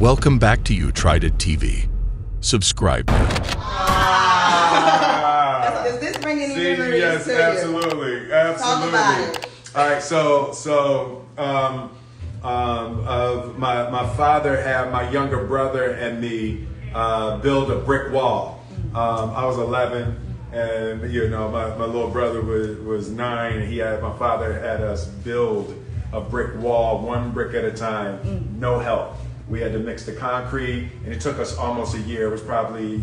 Welcome back to You Tried It TV. Subscribe now. Is this bringing any memories Yes, to you? absolutely. Talk about it. All right, my father had my younger brother and me build a brick wall. I was 11, and my little brother was 9. And my father had us build a brick wall, one brick at a time, no help. We had to mix the concrete, and it took us almost a year. It was probably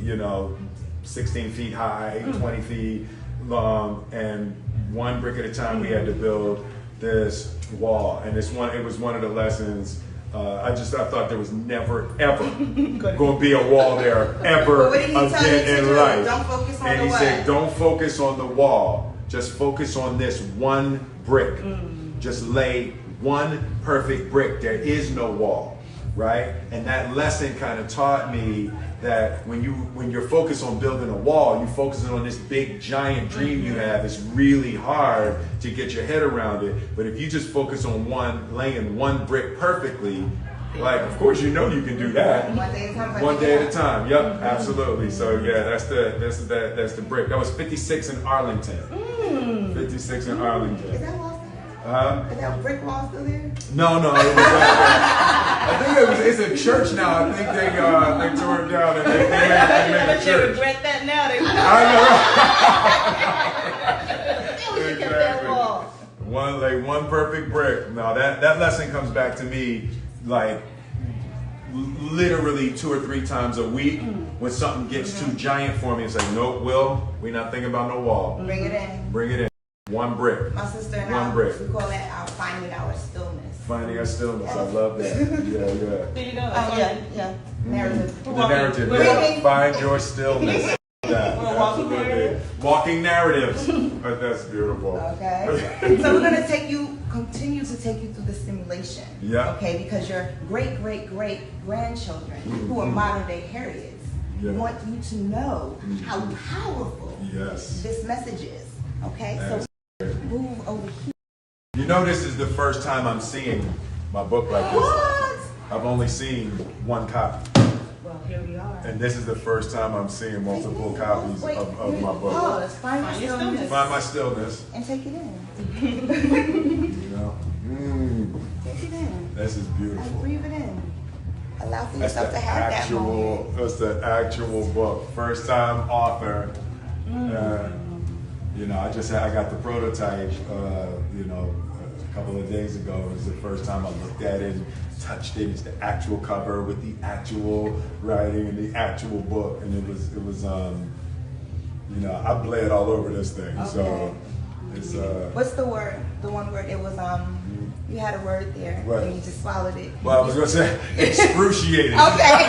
16 feet high, 20 feet long, and one brick at a time we had to build this wall. And it was one of the lessons. I thought there was never ever going to be a wall there ever What did he tell you again to in do? life. Don't focus on and the he what? said, don't focus on the wall. Just focus on this one brick. Just lay one perfect brick. There is no wall, right? And that lesson kind of taught me that when you're focused on building a wall, you're focusing on this big giant dream you have. It's really hard to get your head around it. But if you just focus on laying one brick perfectly, like, of course you can do that. One day at a time. Yep, absolutely. So yeah, that's the brick. That was 56 in Arlington. 56 in Arlington. Is that wall still? Is that brick wall still there? No, it was I think it's a church now. I think they tore it down and they made a They church. regret that now. I know. One perfect brick. No, that lesson comes back to me like literally 2 or 3 times a week when something gets too giant for me. It's like, nope, Will, we're not thinking about no wall. Bring it in. Bring it in. One brick. My sister and One I, brick. we call that our finding our stillness. Finding our stillness. I love that. Yeah. There you go. Yeah. Narrative. The narrative. We're Yeah. walking. Find your stillness. That. We're walking Absolutely. narratives. Walking narratives. That's beautiful. Okay. So we're gonna continue to take you through the simulation. Yeah. Okay, because your great grandchildren who are modern day Harriets want you to know how powerful Yes. this message is. Okay, so move over here. This is the first time I'm seeing my book like this. What? I've only seen one copy. Well, here we are. And this is the first time I'm seeing multiple copies of my book. Pause. Find your stillness Find my stillness. and take it in. Take it in. This is And beautiful. breathe it in. Allow for That's yourself the to have that moment. that's the actual book. First time author. I got the prototype, a couple of days ago. It was the first time I looked at it, touched it. It's the actual cover with the actual writing and the actual book. And it was I bled all over this thing. Okay. So it's What's the word? The one word? It was you had a word there What? and you just swallowed it. well, I was gonna say excruciating. Okay.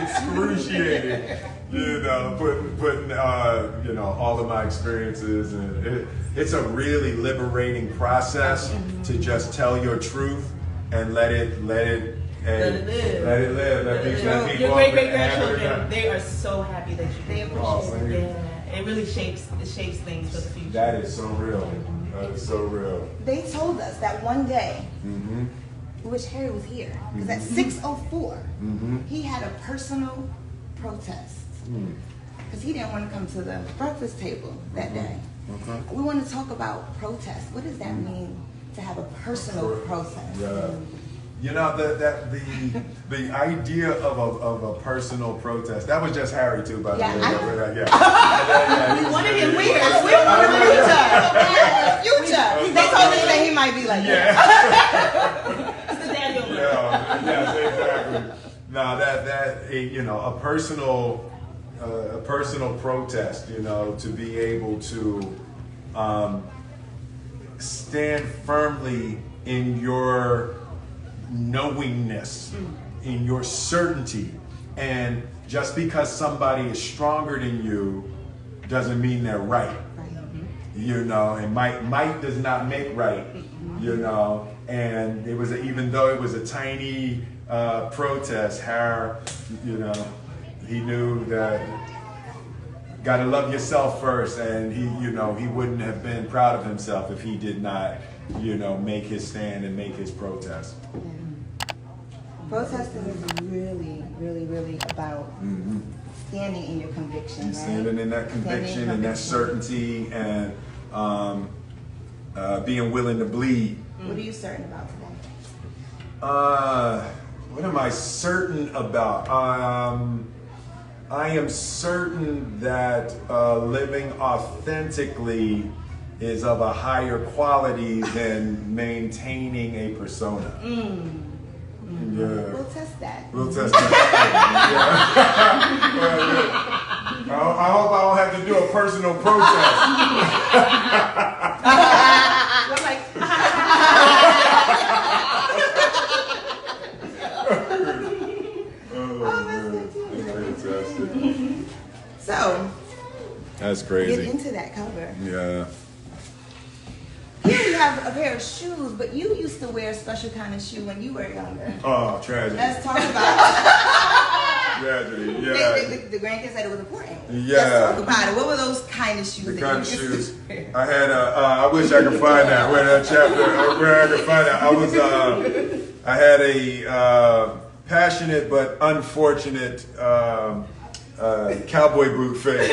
Excruciating, putting all of my experiences, and it's a really liberating process to just tell your truth and let it live. Let Your great grandchildren, they are so happy that you did. Awesome. Yeah, it really shapes things for the future. That is so real. That is so real. They told us that one day, which Harry was here, because at 6:04, he had a personal protest. Because he didn't want to come to the breakfast table that day. We want to talk about protest. What does that mean to have a personal protest? Yeah. The idea of a personal protest, that was just Harry too, by the way. We wanted him We want the future. They told us that he might be like that. It's the daddy over there. Yes, exactly. No, a personal protest, to be able to stand firmly in your knowingness, in your certainty. And just because somebody is stronger than you doesn't mean they're right. And might does not make right. And it was even though it was a tiny protest, Harry, he knew that gotta love yourself first, and he wouldn't have been proud of himself if he did not, make his stand and make his protest. Protesting is really, really, really about standing in your conviction, right? Standing in that conviction and that certainty and being willing to bleed. What are you certain about today? What am I certain about? I am certain that living authentically is of a higher quality than maintaining a persona. Yeah. We'll test that. We'll test that. I hope I don't have to do a personal protest. We're like, So, that's get crazy. into that cover. Yeah. Here you have a pair of shoes, but you used to wear a special kind of shoe when you were younger. Oh, tragedy. Let's talk about Tragedy. it. Yeah. The grandkids said it was important. Yeah. Let's talk about it. What were those kind of shoes? The that kind you of used to shoes. wear? I had I wish I could find that where that chapter where I could find that. I had a passionate but unfortunate cowboy boot phase.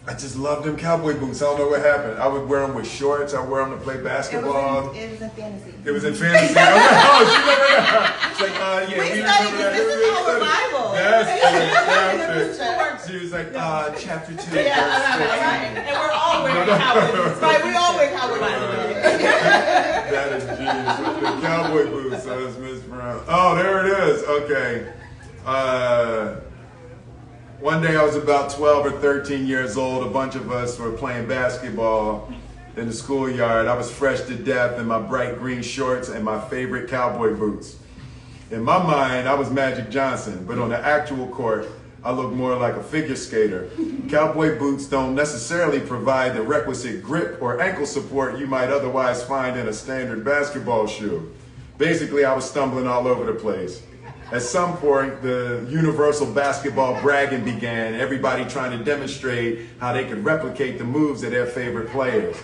I just loved them cowboy boots. I don't know what happened. I would wear them with shorts. I would wear them to play basketball. It was in fantasy. It was in fantasy. I was like, oh, she remember that? It's like, yeah, We you studied remember that? this. This is our Bible. That's it. Shorts. She was like, chapter 2. yeah, right. And we're all wearing cowboy boots. Right, we all wear cowboy boots. That is genius. The cowboy boots. That's Miss Brown. Oh, there it is. Okay. One day I was about 12 or 13 years old. A bunch of us were playing basketball in the schoolyard. I was fresh to death in my bright green shorts and my favorite cowboy boots. In my mind, I was Magic Johnson, but on the actual court, I looked more like a figure skater. Cowboy boots don't necessarily provide the requisite grip or ankle support you might otherwise find in a standard basketball shoe. Basically, I was stumbling all over the place. At some point, the universal basketball bragging began, everybody trying to demonstrate how they could replicate the moves of their favorite players.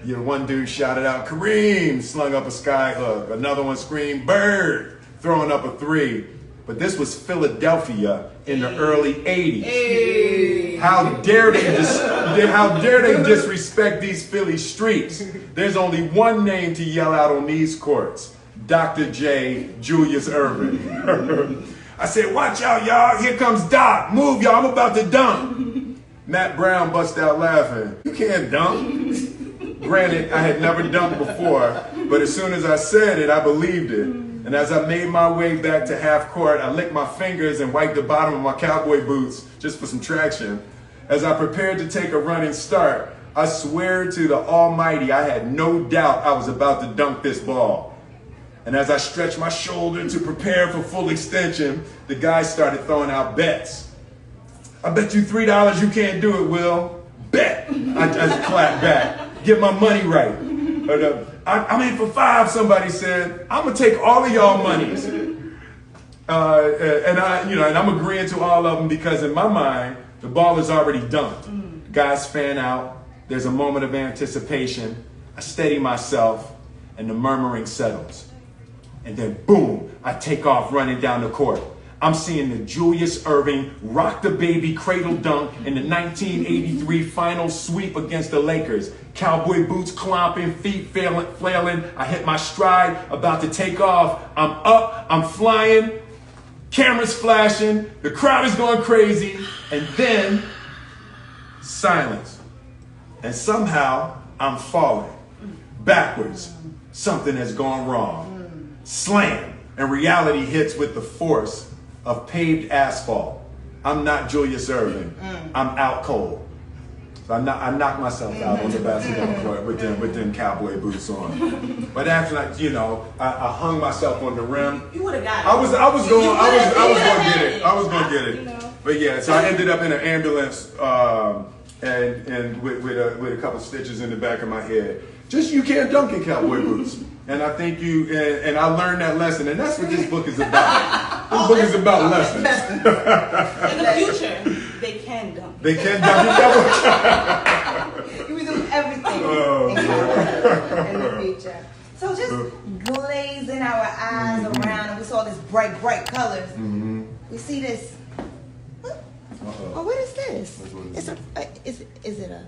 One dude shouted out, Kareem, slung up a sky hook. Another one screamed, Bird, throwing up a three. But this was Philadelphia in the early 80s. Hey. How dare they disrespect these Philly streets? There's only one name to yell out on these courts. Dr. J. Julius Erving. I said, watch out, y'all. Here comes Doc. Move, y'all. I'm about to dunk. Matt Brown bust out laughing. You can't dunk. Granted, I had never dunked before, but as soon as I said it, I believed it. And as I made my way back to half court, I licked my fingers and wiped the bottom of my cowboy boots just for some traction. As I prepared to take a running start, I swear to the Almighty, I had no doubt I was about to dunk this ball. And as I stretched my shoulder to prepare for full extension, the guy started throwing out bets. I bet you $3 you can't do it, Will. Bet. I just clapped back. Get my money right. I'm in for 5, somebody said. I'm going to take all of y'all monies. And I'm agreeing to all of them because in my mind, the ball is already dunked. Guys fan out. There's a moment of anticipation. I steady myself and the murmuring settles. And then boom, I take off running down the court. I'm seeing the Julius Erving rock the baby cradle dunk in the 1983 final sweep against the Lakers. Cowboy boots clomping, feet flailing. I hit my stride, about to take off. I'm up, I'm flying, cameras flashing, the crowd is going crazy, and then silence. And somehow I'm falling backwards. Something has gone wrong. Slam, and reality hits with the force of paved asphalt. I'm not Julius Erving. I'm out cold. So I knocked myself out on the basketball court with them cowboy boots on. But after I hung myself on the rim. You would have got it. I was going to get it. But yeah, so I ended up in an ambulance and with a couple stitches in the back of my head. Just you can't dunk in cowboy boots. And I think and I learned that lesson, and that's what this book is about. This book is about lessons. In the future, they can dunk. They can dunk in cowboy. You were doing everything Oh, in in the future. So just glazing our eyes around, and we saw this bright colors. We see this. Oh, what is this? It's a. Is it a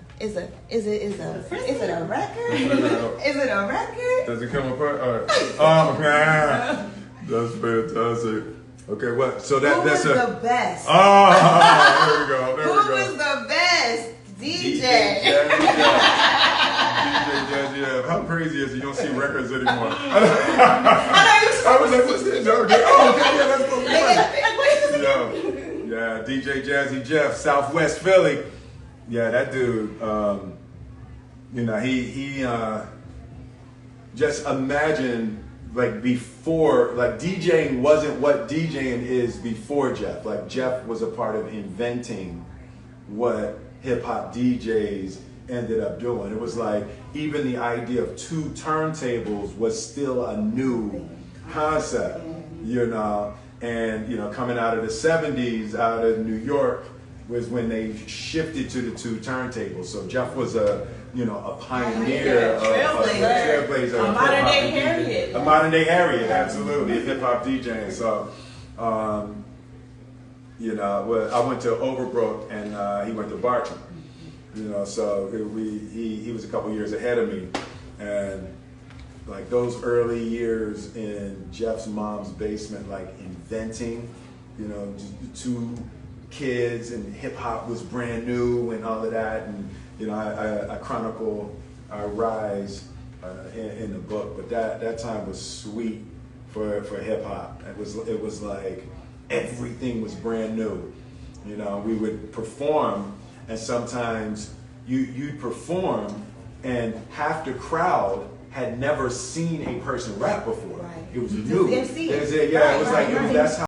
record? Is it a record? Does it come apart? Oh man, that's fantastic. Okay, what? So Who was the best? Oh, there we go. There Who we go. was the best? DJ. Jazzy Jeff. How crazy is it? You don't see records anymore. I was like, what's this? Okay, yeah, let's go. Yeah, DJ Jazzy Jeff, Southwest Philly. Yeah, that dude. He just imagine like before, like DJing wasn't what DJing is before Jeff. Like Jeff was a part of inventing what hip hop DJs ended up doing. It was like even the idea of two turntables was still a new concept, and coming out of the 70s out of New York was when they shifted to the two turntables. So Jeff was a pioneer, a trailblazer, a modern day Harriet. A modern day Harriet, absolutely, hip hop DJ. So I went to Overbrook and he went to Barton. So he was a couple years ahead of me, and like those early years in Jeff's mom's basement, like inventing, two kids, and hip hop was brand new and all of that, and I chronicle our rise in the book, but that time was sweet for hip hop. It was like everything was brand new. We would perform, and sometimes you'd perform, and half the crowd had never seen a person rap before. Right. It was new. MC. It was like that's how